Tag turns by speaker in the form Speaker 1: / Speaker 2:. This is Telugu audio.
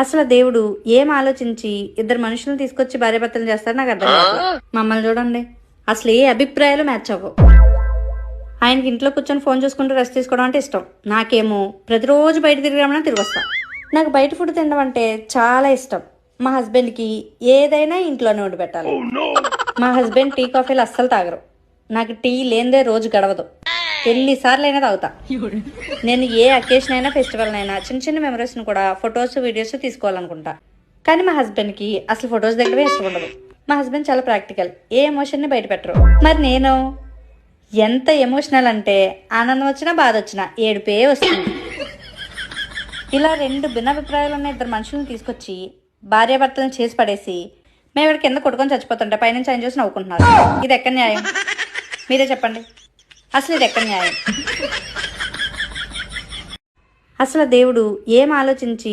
Speaker 1: అసలు దేవుడు ఏం ఆలోచించి ఇద్దరు మనుషులను తీసుకొచ్చి భార్యాభర్తలు చేస్తారో నాకు అర్థం కాదు. మమ్మల్ని చూడండి, అసలు ఏ అభిప్రాయాలు మ్యాచ్ అవ్వవు. ఆయనకి ఇంట్లో కూర్చొని ఫోన్ చూసుకుంటూ రెస్ట్ తీసుకోవడం అంటే ఇష్టం. నాకేమో ప్రతిరోజు బయట తిరిగిరమన్నా తిరిగి వస్తాం. నాకు బయట ఫుడ్ తినడం అంటే చాలా ఇష్టం. మా హస్బెండ్కి ఏదైనా ఇంట్లోనే వండి పెట్టాలి. మా హస్బెండ్ టీ కాఫీలు అస్సలు తాగరు. నాకు టీ లేనిదే రోజు గడవదు. ఎన్నిసార్లు అయినా తాగుతా. నేను ఏ అకేషన్ అయినా ఫెస్టివల్ అయినా చిన్న చిన్న మెమరీస్ని కూడా ఫొటోస్ వీడియోస్ తీసుకోవాలనుకుంటా. కానీ మా హస్బెండ్కి అసలు ఫొటోస్ దగ్గరే ఇష్టం ఉండదు. మా హస్బెండ్ చాలా ప్రాక్టికల్, ఏ ఎమోషన్ని బయట పెట్టరు. మరి నేను ఎంత ఎమోషనల్ అంటే ఆనందం వచ్చినా బాధ వచ్చినా ఏడుపే వస్తుంది. ఇలా రెండు భిన్నాభిప్రాయాలు ఉన్న ఇద్దరు మనుషులను తీసుకొచ్చి భార్యాభర్తలను చేసి పడేసి మేము ఇక్కడ కింద కొట్టుకొని చచ్చిపోతుంటే పైనుంచి ఆయన చూసి నవ్వుకుంటున్నారు. ఇది ఎక్కడ న్యాయం? మీరే చెప్పండి, అసలు ఇది ఎక్కడ న్యాయం? అసలు దేవుడు ఏం ఆలోచించి